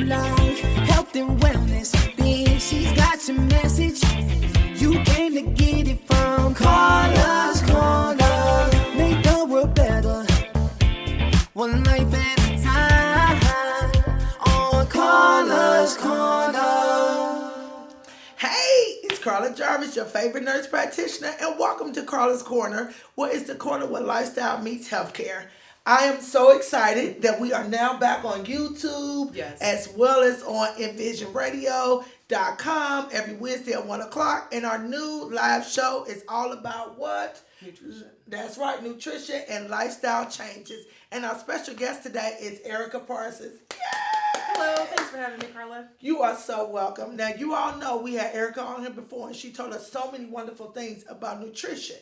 like health and wellness. Then she's got your message. You came to get it from Karlas Korner. Make the world better, one life at a time. On Karlas Korner. Hey, it's Karla Jarvis, your favorite nurse practitioner, and welcome to Karla's Corner, where it's the corner where lifestyle meets healthcare. I am so excited that we are now back on YouTube, as well as on envisionradio.com every Wednesday at 1 o'clock. And our new live show is all about what? Nutrition. That's right, nutrition and lifestyle changes. And our special guest today is Erika Parsons. Yay! Hello, thanks for having me, Karla. You are so welcome. Now, you all know we had Erika on here before, and she told us so many wonderful things about nutrition.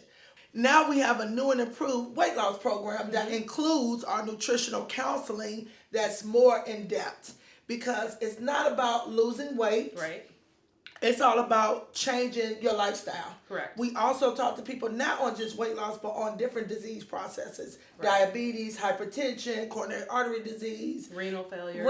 Now we have a new and improved weight loss program that includes our nutritional counseling that's more in depth, because it's not about losing weight. Right. It's all about changing your lifestyle. Correct. We also talk to people not on just weight loss, but on different disease processes. Right. Diabetes, hypertension, coronary artery disease. Renal failure.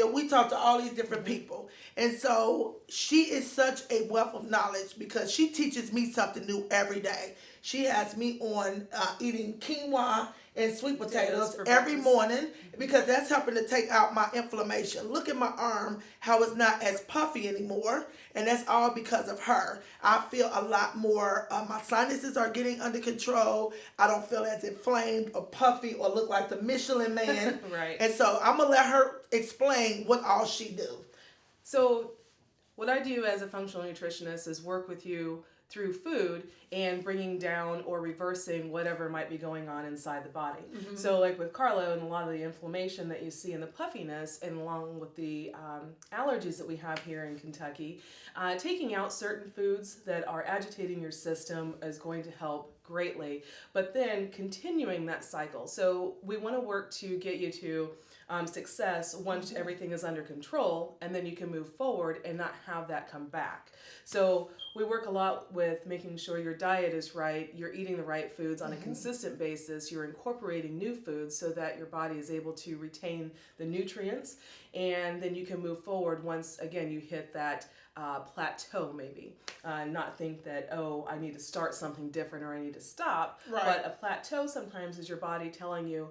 We talk to all these different people. And so she is such a wealth of knowledge because she teaches me something new every day. She has me on eating quinoa and sweet potatoes every morning because that's helping to take out my inflammation. Look at my arm, how it's not as puffy anymore. And that's all because of her. I feel a lot more, my sinuses are getting under control. I don't feel as inflamed or puffy or look like the Michelin man. Right. And so I'm going to let her explain what all she do. So what I do as a functional nutritionist is work with you through food and bringing down or reversing whatever might be going on inside the body. Mm-hmm. So like with Karla and a lot of the inflammation that you see in the puffiness and along with the allergies that we have here in Kentucky, taking out certain foods that are agitating your system is going to help greatly, but then continuing that cycle. So we want to work to get you to success once everything is under control, and then you can move forward and not have that come back. So we work a lot with making sure your diet is right, you're eating the right foods on a consistent basis, you're incorporating new foods so that your body is able to retain the nutrients, and then you can move forward once, again, you hit that plateau maybe. Not think that, oh, I need to start something different or I need to stop. Right. But a plateau sometimes is your body telling you,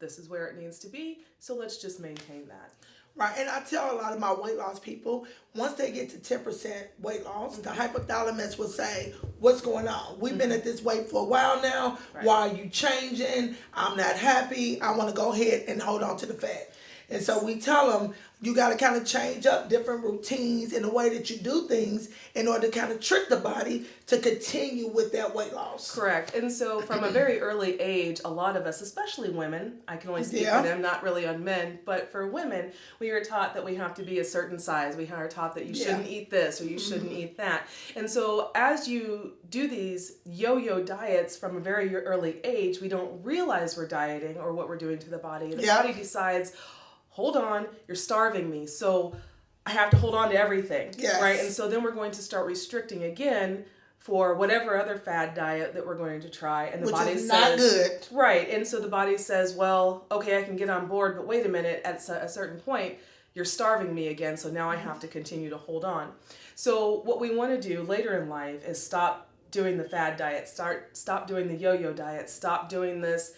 this is where it needs to be, so let's just maintain that. Right, and I tell a lot of my weight loss people, once they get to 10% weight loss, the hypothalamus will say, what's going on? We've been at this weight for a while now. Right. Why are you changing? I'm not happy. I want to go ahead and hold on to the fat. And so we tell them, you got to kind of change up different routines in the way that you do things in order to kind of trick the body to continue with that weight loss. Correct. And so from a very early age, a lot of us, especially women, I can only speak for them, not really on men, but for women, we are taught that we have to be a certain size. We are taught that you shouldn't eat this or you shouldn't eat that. And so as you do these yo-yo diets from a very early age, we don't realize we're dieting or what we're doing to the body. And the body decides, hold on, you're starving me, so I have to hold on to everything, right? And so then we're going to start restricting again for whatever other fad diet that we're going to try, and the body says, not good. Right, and so the body says, well, okay, I can get on board, but wait a minute, at a certain point, you're starving me again, so now I have to continue to hold on. So what we want to do later in life is stop doing the fad diet, stop doing the yo-yo diet, stop doing this,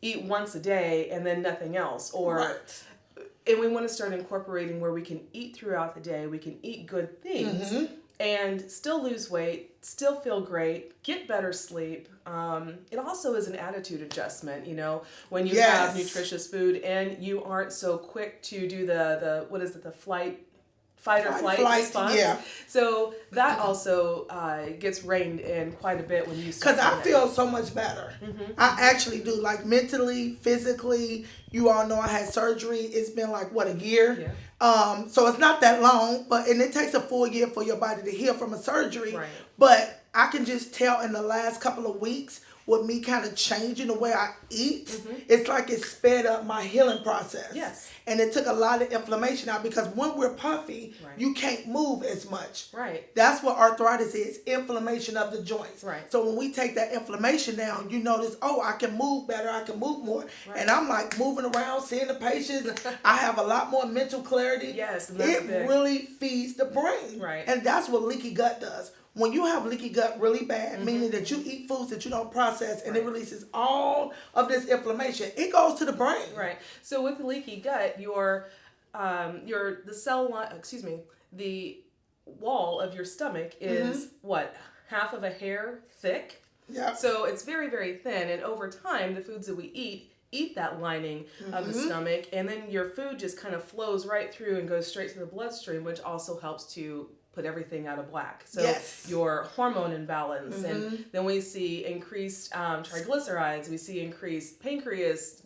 eat once a day and then nothing else. And we want to start incorporating where we can eat throughout the day, we can eat good things and still lose weight, still feel great, get better sleep. It also is an attitude adjustment, when you have nutritious food and you aren't so quick to do the fight or flight response. Yeah. So that also gets reined in quite a bit when you start. Because I feel so much better. I actually do, like mentally, physically. You all know I had surgery. It's been like, a year? Yeah. So it's not that long, and it takes a full year for your body to heal from a surgery. Right. But I can just tell in the last couple of weeks with me kind of changing the way I eat, it's like it sped up my healing process. Yes. And it took a lot of inflammation out because when we're puffy, Right. you can't move as much. Right. That's what arthritis is, inflammation of the joints. Right. So when we take that inflammation down, you notice, oh, I can move better, I can move more. Right. And I'm like moving around, seeing the patients. I have a lot more mental clarity. Yes, and that's it big. really feeds the brain. Right. And that's what leaky gut does. When you have leaky gut really bad, meaning that you eat foods that you don't process and it releases all of this inflammation, it goes to the brain. Right. So with leaky gut, the wall of your stomach is what, half of a hair thick. Yeah. So it's very, very thin, and over time, the foods that we eat that lining of the stomach, and then your food just kind of flows right through and goes straight to the bloodstream, which also helps to put everything out of whack. So your hormone imbalance, and then we see increased triglycerides, we see increased pancreas,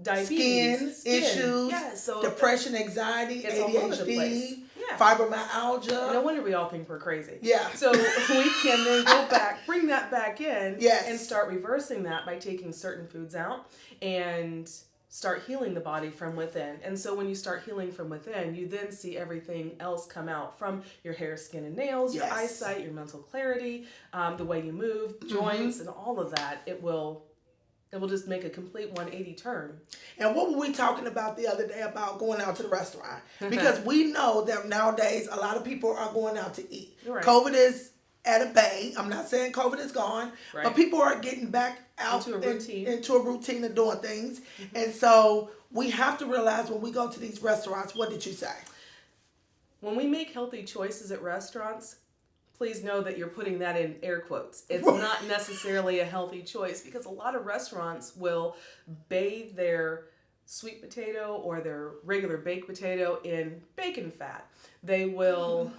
diabetes, skin issues, so depression, anxiety, it's all over the place. ADHD, Yeah. fibromyalgia. No wonder we all think we're crazy. Yeah. So we can then go back, bring that back in, Yes. and start reversing that by taking certain foods out and start healing the body from within. And so when you start healing from within, you then see everything else come out from your hair, skin, and nails, your eyesight, your mental clarity, the way you move, joints, and all of that. It will just make a complete 180 turn. And what were we talking about the other day about going out to the restaurant? Because we know that nowadays a lot of people are going out to eat. Right. COVID is at a bay. I'm not saying COVID is gone, but people are getting back out into a routine of doing things. And so we have to realize when we go to these restaurants, what did you say? When we make healthy choices at restaurants, please know that you're putting that in air quotes. It's not necessarily a healthy choice, because a lot of restaurants will bathe their sweet potato or their regular baked potato in bacon fat. They will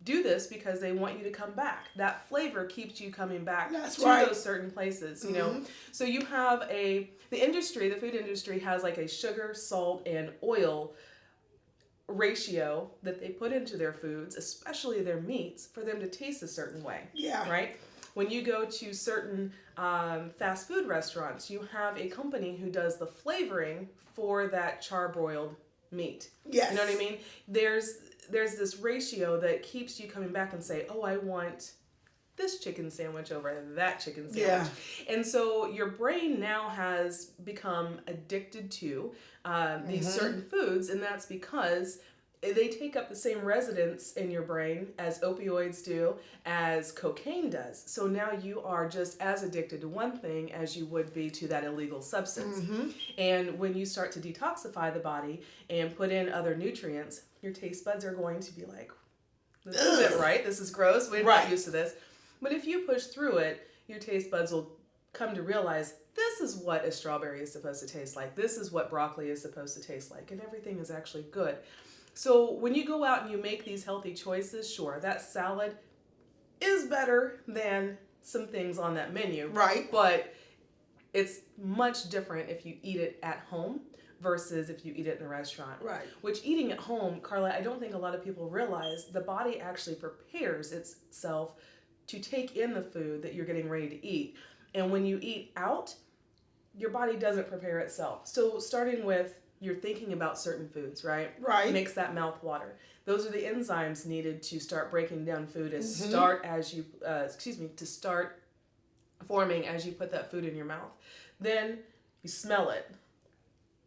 do this because they want you to come back. That flavor keeps you coming back to those certain places, you know. So you have the food industry has like a sugar, salt, and oil ratio that they put into their foods, especially their meats, for them to taste a certain way. Yeah. Right? When you go to certain fast food restaurants, you have a company who does the flavoring for that charbroiled meat. Yes. You know what I mean? There's this ratio that keeps you coming back and say, oh, I want this chicken sandwich over that chicken sandwich. Yeah. And so your brain now has become addicted to these certain foods, and that's because they take up the same residence in your brain as opioids do, as cocaine does. So now you are just as addicted to one thing as you would be to that illegal substance. And when you start to detoxify the body and put in other nutrients, your taste buds are going to be like, this isn't right, this is gross, we're not used to this. But if you push through it, your taste buds will come to realize, this is what a strawberry is supposed to taste like, this is what broccoli is supposed to taste like, and everything is actually good. So when you go out and you make these healthy choices, sure, that salad is better than some things on that menu. Right. But it's much different if you eat it at home versus if you eat it in a restaurant. Right. Which eating at home, Carla, I don't think a lot of people realize the body actually prepares itself to take in the food that you're getting ready to eat. And when you eat out, your body doesn't prepare itself. So starting with, you're thinking about certain foods, right? Right. Makes that mouth water. Those are the enzymes needed to start breaking down food and to start forming as you put that food in your mouth. Then you smell it.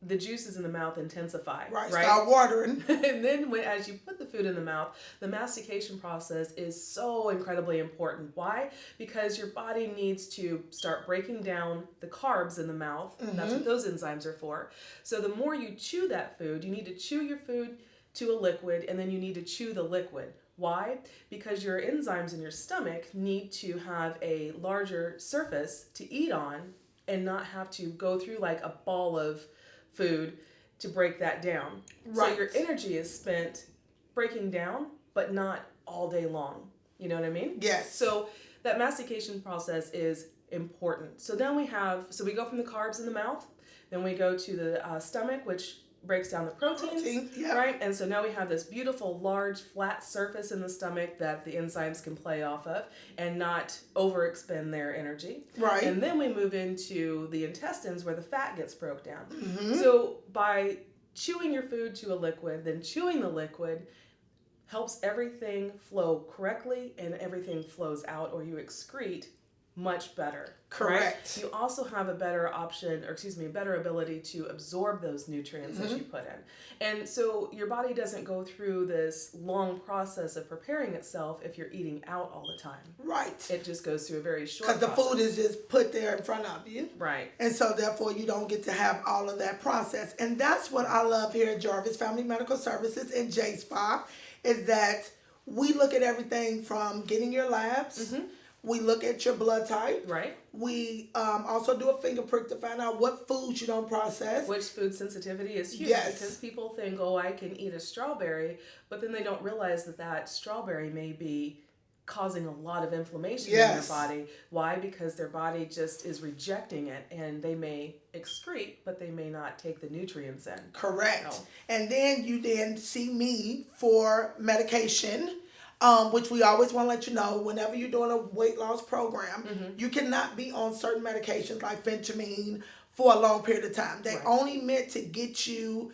The juices in the mouth intensify. Right. Start watering. And then as you put the food in the mouth, the mastication process is so incredibly important. Why? Because your body needs to start breaking down the carbs in the mouth. That's what those enzymes are for. So the more you chew that food, you need to chew your food to a liquid, and then you need to chew the liquid. Why? Because your enzymes in your stomach need to have a larger surface to eat on and not have to go through like a ball of food to break that down. Right. So your energy is spent breaking down, but not all day long. You know what I mean? Yes. So that mastication process is important. So then we go from the carbs in the mouth, then we go to the stomach, which breaks down the proteins, yeah. right? And so now we have this beautiful, large, flat surface in the stomach that the enzymes can play off of and not overexpend their energy. Right. And then we move into the intestines where the fat gets broke down. Mm-hmm. So by chewing your food to a liquid, then chewing the liquid helps everything flow correctly and everything flows out, or you excrete much better. Correct. Right? You also have a better option, or excuse me, a better ability to absorb those nutrients that you put in. And so your body doesn't go through this long process of preparing itself if you're eating out all the time. Right. It just goes through a very short Because the food is just put there in front of you. Right. And so therefore you don't get to have all of that process. And that's what I love here at Jarvis Family Medical Services and J-Spa, is that we look at everything from getting your labs. We look at your blood type. Right. We also do a finger prick to find out what foods you don't process. Which food sensitivity is huge, Yes. because people think, oh, I can eat a strawberry, but then they don't realize that that strawberry may be causing a lot of inflammation in their body. Why? Because their body just is rejecting it, and they may excrete, but they may not take the nutrients in. Correct. So. And then you then see me for medication. Which we always want to let you know, whenever you're doing a weight loss program, you cannot be on certain medications like phentermine for a long period of time. They only meant to get you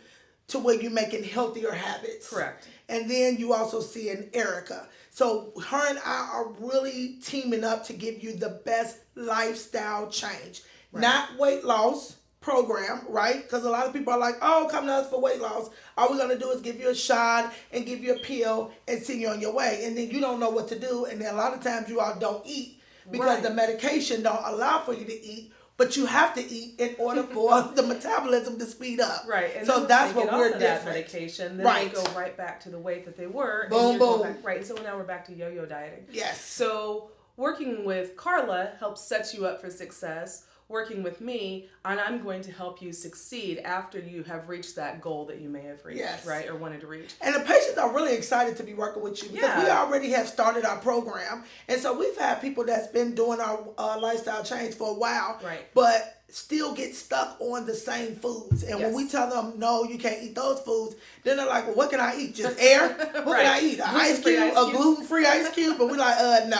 to where you're making healthier habits. Correct. And then you also see an Erika. So her and I are really teaming up to give you the best lifestyle change. Not weight loss program, right? Because a lot of people are like, oh, come to us for weight loss. All we're going to do is give you a shot and give you a pill and send you on your way. And then you don't know what to do. And then a lot of times you all don't eat because the medication don't allow for you to eat. But you have to eat in order for the metabolism to speed up. Right. And so that's what we're different. That medication, then they go right back to the weight that they were. Boom, and boom. Back, right. So now we're back to yo-yo dieting. Yes. So working with Karla helps set you up for success. Working with me, and I'm going to help you succeed after you have reached that goal that you may have reached, right, or wanted to reach. And the patients are really excited to be working with you because we already have started our program. And so we've had people that's been doing our lifestyle change for a while, but still get stuck on the same foods. And when we tell them, no, you can't eat those foods, then they're like, well, what can I eat? Just air? What can I eat? An ice cube? A gluten-free ice cube? But we're like, no.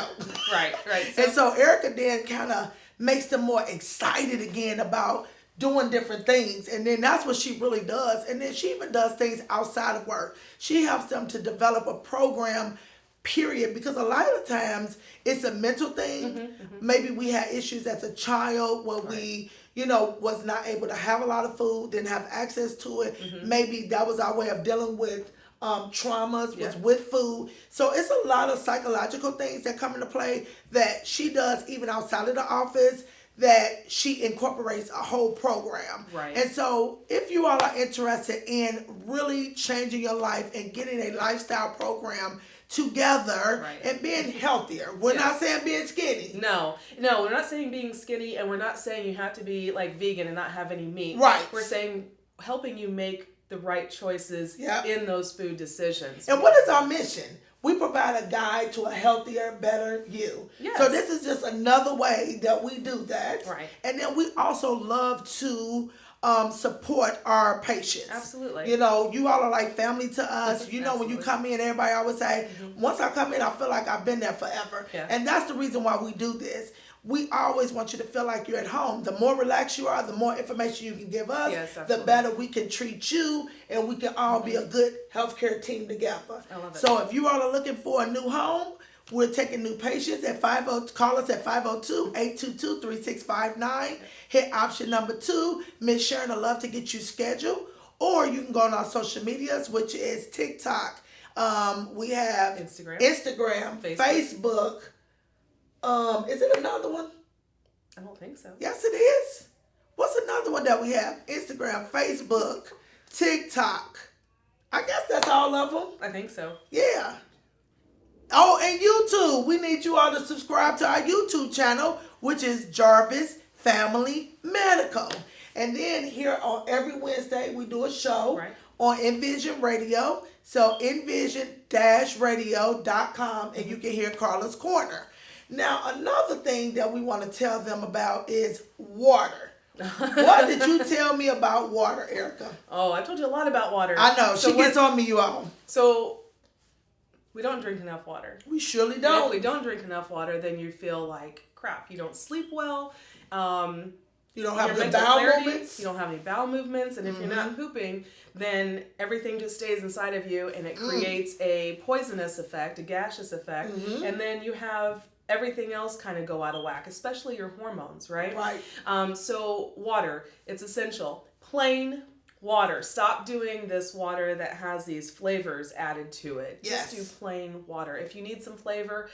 Right. And so Erika then kind of makes them more excited again about doing different things. And then that's what she really does. And then she even does things outside of work. She helps them to develop a program, period, because a lot of times it's a mental thing. Maybe we had issues as a child where we, was not able to have a lot of food, didn't have access to it. Maybe that was our way of dealing with traumas was with food. So it's a lot of psychological things that come into play that she does even outside of the office, that she incorporates a whole program. And so if you all are interested in really changing your life and getting a lifestyle program together and being healthier. We're not saying being skinny. No, we're not saying being skinny, and we're not saying you have to be like vegan and not have any meat. We're saying helping you make the right choices in those food decisions. And what is our mission? We provide a guide to a healthier, better you. So this is just another way that we do that. And then we also love to support our patients. Absolutely. You all are like family to us. When you come in, everybody always say, once I come in, I feel like I've been there forever. And that's the reason why we do this. We always want you to feel like you're at home. The more relaxed you are, the more information you can give us, the better we can treat you, and we can all be a good healthcare team together. I love it. So if you all are looking for a new home, we're taking new patients at call us at 502-822-3659. Hit option number 2. Miss Sharon would love to get you scheduled. Or you can go on our social medias, which is TikTok. We have Instagram, Facebook. Is it another one? I don't think so. Yes, it is. What's another one that we have? Instagram, Facebook, TikTok. I guess that's all of them. I think so. Yeah. Oh, and YouTube. We need you all to subscribe to our YouTube channel, which is Jarvis Family Medical. And then here on every Wednesday, we do a show on Envision Radio. So envision-radio.com, and you can hear Karlas Korner. Now, another thing that we want to tell them about is water. What did you tell me about water, Erika? Oh, I told you a lot about water. I know. She gets on me, you all. So we don't drink enough water. We surely And don't. if we don't drink enough water, then you feel like crap. You don't sleep well. You don't have your the mental bowel clarity, movements. You don't have any bowel movements. And if you're not pooping, then everything just stays inside of you and it creates a poisonous effect, a gaseous effect. And then you have everything else kind of go out of whack, especially your hormones, right? Right. So water, it's essential. Plain water. Stop doing this water that has these flavors added to it. Yes. Just do plain water. If you need some flavor,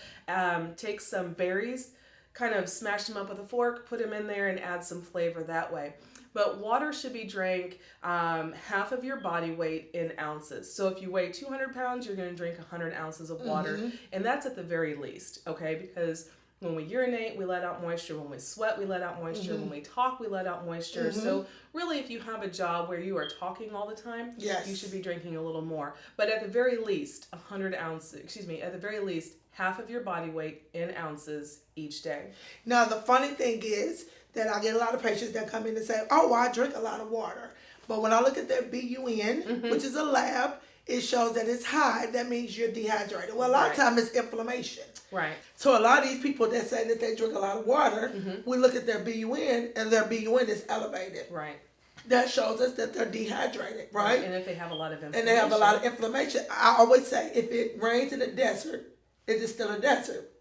take some berries, kind of smash them up with a fork, put them in there and add some flavor that way. But water should be drank half of your body weight in ounces. So if you weigh 200 pounds, you're going to drink 100 ounces of water. And that's at the very least, okay? Because when we urinate, we let out moisture. When we sweat, we let out moisture. When we talk, we let out moisture. So really, if you have a job where you are talking all the time, Yes. you should be drinking a little more. But at the very least, 100 ounces, at the very least, half of your body weight in ounces each day. Now, the funny thing is that I get a lot of patients that come in and say, oh, well, I drink a lot of water. But when I look at their BUN, which is a lab, it shows that it's high. That means you're dehydrated. Well, a lot of times it's inflammation. Right. So a lot of these people that say that they drink a lot of water, we look at their BUN and their BUN is elevated. Right. That shows us that they're dehydrated, right? And if they have a lot of inflammation. And they have a lot of inflammation. I always say, if it rains in the desert, is it still a desert?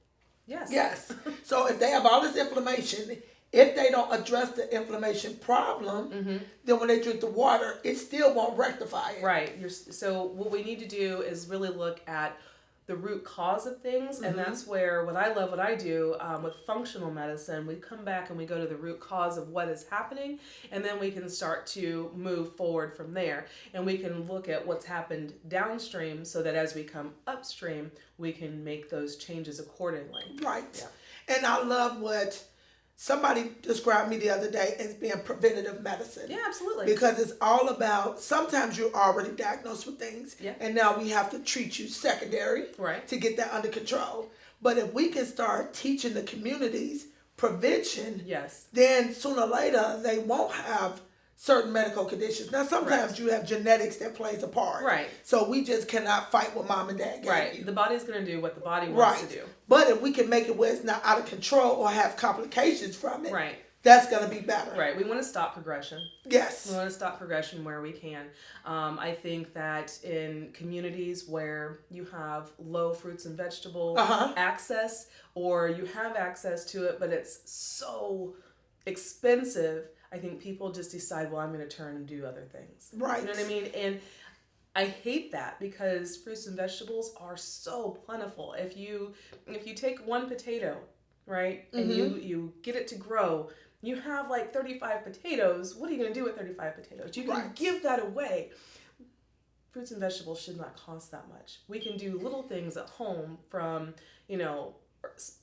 Yes. Yes. So if they have all this inflammation, if they don't address the inflammation problem, then when they drink the water, it still won't rectify it. Right. So what we need to do is really look at the root cause of things, and that's where what I do with functional medicine, we come back and we go to the root cause of what is happening, and then we can start to move forward from there, and we can look at what's happened downstream so that as we come upstream, we can make those changes accordingly. Right. Yeah. And I love what somebody described me the other day as being preventative medicine. Yeah, absolutely. Because it's all about, sometimes you're already diagnosed with things, and now we have to treat you secondary to get that under control. But if we can start teaching the communities prevention, then sooner or later they won't have certain medical conditions. Now, sometimes you have genetics that plays a part. Right. So we just cannot fight what mom and dad gave you. The body's going to do what the body wants to do. But if we can make it where it's not out of control or have complications from it, Right. that's going to be better. Right. We want to stop progression. Yes. We want to stop progression where we can. I think that in communities where you have low fruits and vegetable access, or you have access to it, but it's so expensive, I think people just decide, well, I'm going to turn and do other things. Right. You know what I mean? And I hate that because fruits and vegetables are so plentiful. If you take one potato, right, and you get it to grow, you have like 35 potatoes. What are you going to do with 35 potatoes? You can give that away. Fruits and vegetables should not cost that much. We can do little things at home from,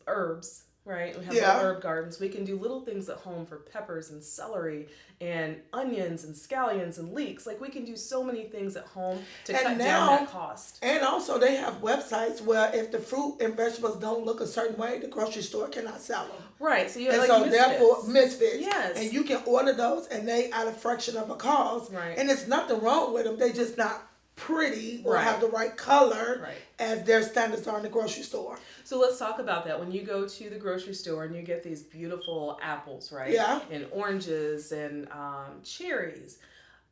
herbs. Right, we have little herb gardens. We can do little things at home for peppers and celery and onions and scallions and leeks. Like, we can do so many things at home to cut down that cost. And also, they have websites where if the fruit and vegetables don't look a certain way, the grocery store cannot sell them. Right, so you have misfits. Yes, and you can order those, and they at a fraction of a cost. Right, and it's nothing wrong with them. They just not pretty or have the right color as their standards are in the grocery store. So let's talk about that. When you go to the grocery store and you get these beautiful apples, right? Yeah. And oranges and cherries,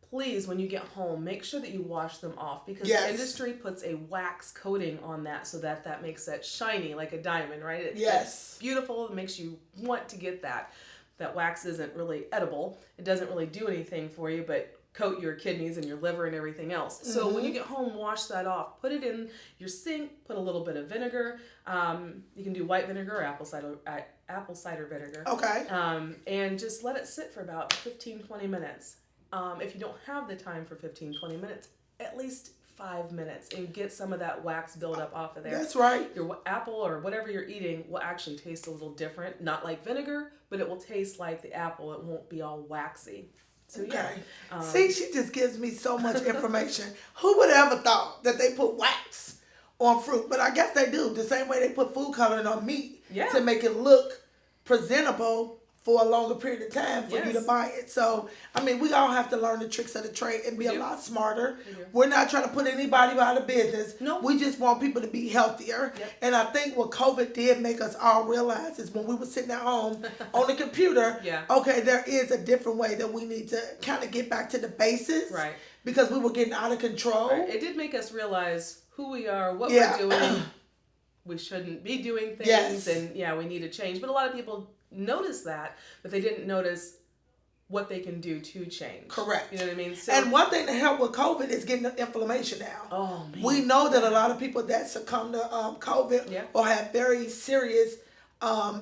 please, when you get home, make sure that you wash them off, because the industry puts a wax coating on that so that makes that shiny like a diamond, right? It's beautiful. It makes you want to get that. That wax isn't really edible. It doesn't really do anything for you, but coat your kidneys and your liver and everything else. So when you get home, wash that off. Put it in your sink. Put a little bit of vinegar. You can do white vinegar or apple cider vinegar. Okay. And just let it sit for about 15-20 minutes. If you don't have the time for 15-20 minutes, at least 5 minutes, and get some of that wax buildup off of there. That's right. Your apple or whatever you're eating will actually taste a little different. Not like vinegar, but it will taste like the apple. It won't be all waxy. So, See, she just gives me so much information. Who would have ever thought that they put wax on fruit? But I guess they do. The same way they put food coloring on meat to make it look presentable for a longer period of time for you to Yes. buy it. So, I mean, we all have to learn the tricks of the trade and be a do. lot smarter. We do. We're not trying to put anybody out of business. No. We just want people to be healthier. Yep. And I think what COVID did make us all realize is when we were sitting at home on the computer, Yeah. okay, there is a different way that we need to kind of get back to the basics. Right. Because we were getting out of control. Right. It did make us realize who we are, what Yeah. we're doing. We shouldn't be doing things, Yes. and we need to change. But a lot of people notice that, but they didn't notice what they can do to change. Correct. You know what I mean? So, And one thing to help with COVID is getting the inflammation down. oh man, We know that a lot of people that succumb to COVID Yeah. or have very serious,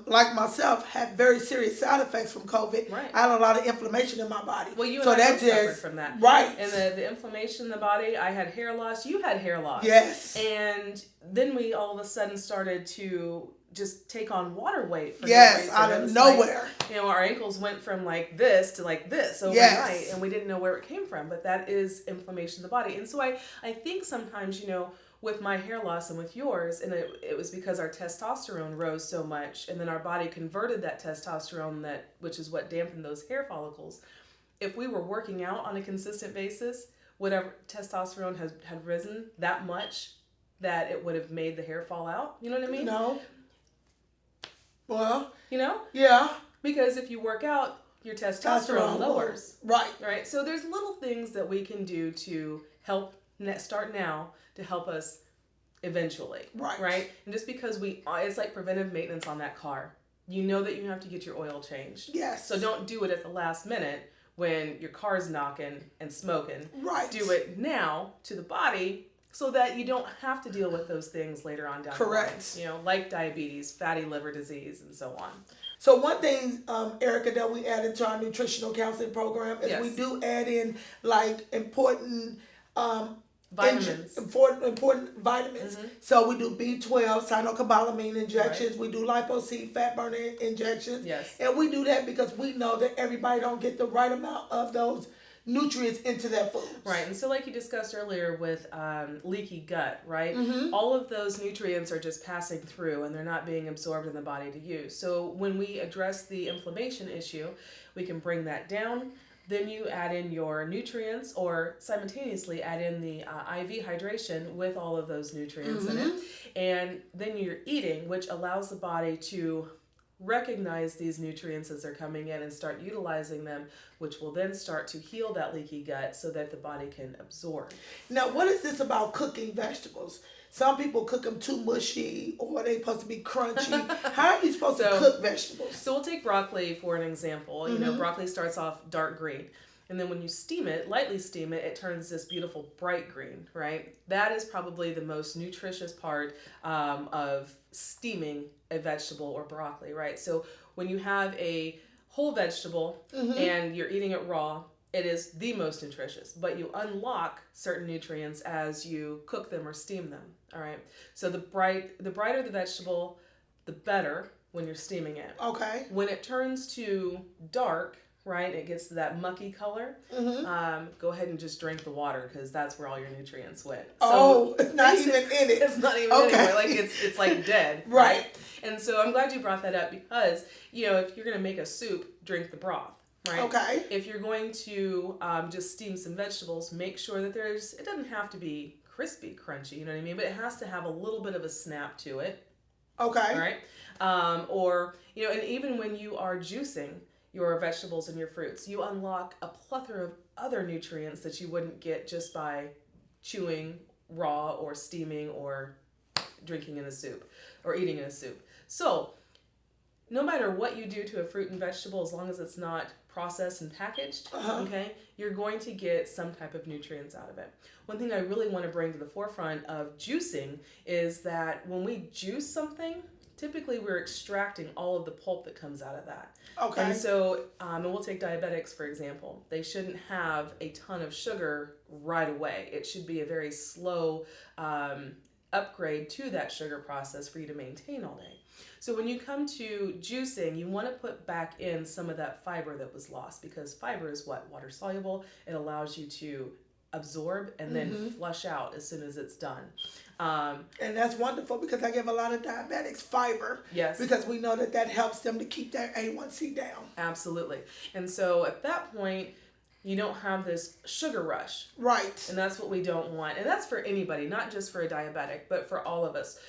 like myself, had very serious side effects from COVID. Right. I had a lot of inflammation in my body. Well, you and so I that both suffered just from that. right. And the inflammation in the body, I had hair loss. You had hair loss. Yes. And then we all of a sudden started to just take on water weight. For no Yes, reason. out It of was nowhere. Like, our ankles went from like this to like this overnight, Yes. and we didn't know where it came from. But that is inflammation in the body. And so I think sometimes, with my hair loss and with yours, and it was because our testosterone rose so much, and then our body converted that testosterone, which is what dampened those hair follicles. If we were working out on a consistent basis, whatever testosterone had risen that much that it would have made the hair fall out. You know what I mean? No. Well, yeah. Because if you work out, your testosterone lowers. Right. Right? So there's little things that we can do to help start now to help us eventually. Right. Right? And just because it's like preventive maintenance on that car. You know that you have to get your oil changed. Yes. So don't do it at the last minute when your car's knocking and smoking. Right. Do it now to the body so that you don't have to deal with those things later on down Correct. the line. Like diabetes, fatty liver disease, and so on. So one thing, Erika, that we added to our nutritional counseling program is Yes. we do add in like important Vitamins. important vitamins. Mm-hmm. So we do B12, cyanocobalamin injections. Right. We do lipo-C fat burner injections. Yes. And we do that because we know that everybody don't get the right amount of those nutrients into their foods. Right, and so like you discussed earlier with leaky gut, right? Mm-hmm. All of those nutrients are just passing through and they're not being absorbed in the body to use. So when we address the inflammation issue, we can bring that down. Then you add in your nutrients or simultaneously add in the IV hydration with all of those nutrients in it. And then you're eating, which allows the body to recognize these nutrients as they're coming in and start utilizing them, which will then start to heal that leaky gut so that the body can absorb. Now, what is this about cooking vegetables? Some people cook them too mushy or they supposed to be crunchy. How are you supposed to cook vegetables? So we'll take broccoli for an example. Broccoli starts off dark green. And then when you steam it, lightly steam it, it turns this beautiful bright green, right? That is probably the most nutritious part of steaming a vegetable or broccoli, right? So when you have a whole vegetable and you're eating it raw, it is the most nutritious, but you unlock certain nutrients as you cook them or steam them, all right? So the brighter the vegetable, the better when you're steaming it. Okay. When it turns to dark, right, it gets to that mucky color, go ahead and just drink the water because that's where all your nutrients went. So it's not even in it. It's not even anywhere. Like it's like dead. Right. And so I'm glad you brought that up because, if you're going to make a soup, drink the broth. Right. Okay. If you're going to just steam some vegetables, make sure that it doesn't have to be crispy, crunchy, you know what I mean? But it has to have a little bit of a snap to it. Okay. All right. And even when you are juicing your vegetables and your fruits, you unlock a plethora of other nutrients that you wouldn't get just by chewing raw or steaming or drinking in a soup or eating in a soup. So no matter what you do to a fruit and vegetable, as long as it's not processed and packaged, okay, you're going to get some type of nutrients out of it. One thing I really want to bring to the forefront of juicing is that when we juice something, typically we're extracting all of the pulp that comes out of that. Okay. And so, and we'll take diabetics, for example. They shouldn't have a ton of sugar right away. It should be a very slow upgrade to that sugar process for you to maintain all day. So when you come to juicing, you want to put back in some of that fiber that was lost because fiber is what? Water soluble. It allows you to absorb and then flush out as soon as it's done. And that's wonderful because I give a lot of diabetics fiber. Yes. Because we know that helps them to keep their A1C down. Absolutely. And so at that point, you don't have this sugar rush. Right. And that's what we don't want. And that's for anybody, not just for a diabetic, but for all of us.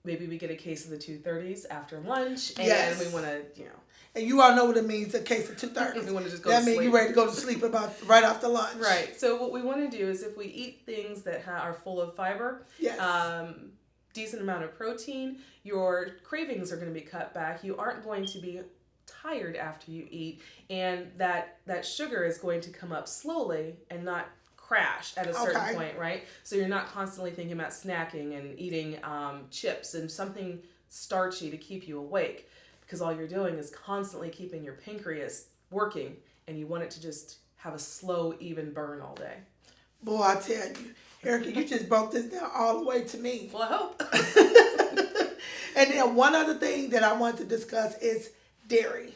Maybe we get a case of the 230s after lunch, and we want to, And you all know what it means, a case of 230. We want to just go that to means sleep. you're ready to go to sleep about right after lunch. Right. So what we want to do is if we eat things that are full of fiber, yes. Decent amount of protein, your cravings are going to be cut back. You aren't going to be tired after you eat, and that sugar is going to come up slowly and not crash at a certain point, right? So you're not constantly thinking about snacking and eating chips and something starchy to keep you awake, because all you're doing is constantly keeping your pancreas working, and you want it to just have a slow, even burn all day. Boy, I tell you, Erika, you just broke this down all the way to me. Well, I hope. And then one other thing that I want to discuss is dairy.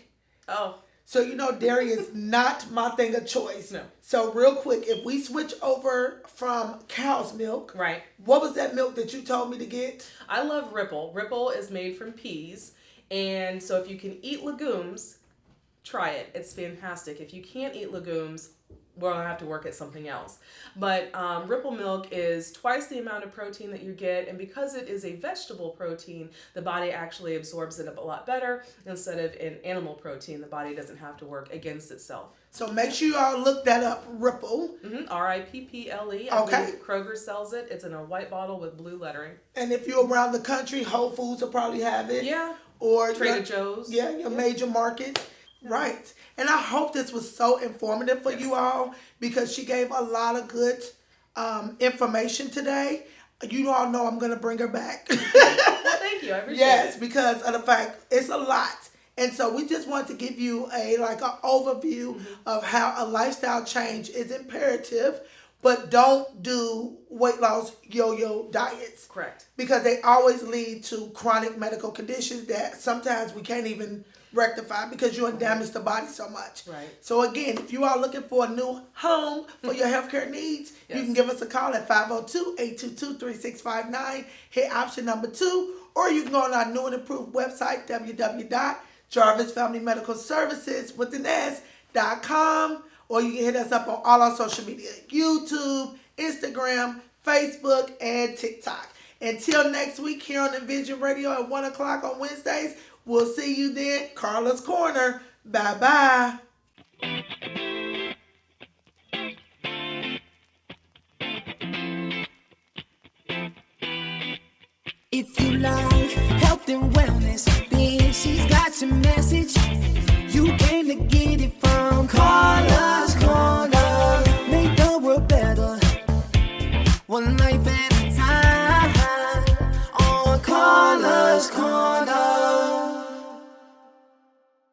Oh. So, dairy is not my thing of choice. No. So, real quick, if we switch over from cow's milk. Right. What was that milk that you told me to get? I love Ripple. Ripple is made from peas. And so if you can eat legumes, try it. It's fantastic. If you can't eat legumes, we'll have to work at something else. But Ripple milk is twice the amount of protein that you get, and because it is a vegetable protein, the body actually absorbs it a lot better. Instead of an animal protein, the body doesn't have to work against itself. So make sure you all look that up, Ripple. RIPPLE. Okay. Kroger sells it. It's in a white bottle with blue lettering. And if you're around the country, Whole Foods will probably have it. Yeah. Or Trader Joe's. Yeah, your major markets. Right. And I hope this was so informative for you all, because she gave a lot of good information today. You all know I'm going to bring her back. Well, thank you. I appreciate it. Yes, because of the fact it's a lot. And so we just want to give you an overview of how a lifestyle change is imperative, but don't do weight loss yo-yo diets. Correct. Because they always lead to chronic medical conditions that sometimes we can't even rectify because you damage the body so much. Right. So again, if you are looking for a new home for your healthcare needs, you can give us a call at 502-822-3659. Hit option number 2, or you can go on our new and improved website, www.jarvisfamilyMedicalServices.com, or you can hit us up on all our social media, YouTube, Instagram, Facebook, and TikTok. Until next week here on Envision Radio at 1 o'clock on Wednesdays, we'll see you then. Karlas Korner. Bye-bye. If you like health and wellness, then she's got your message.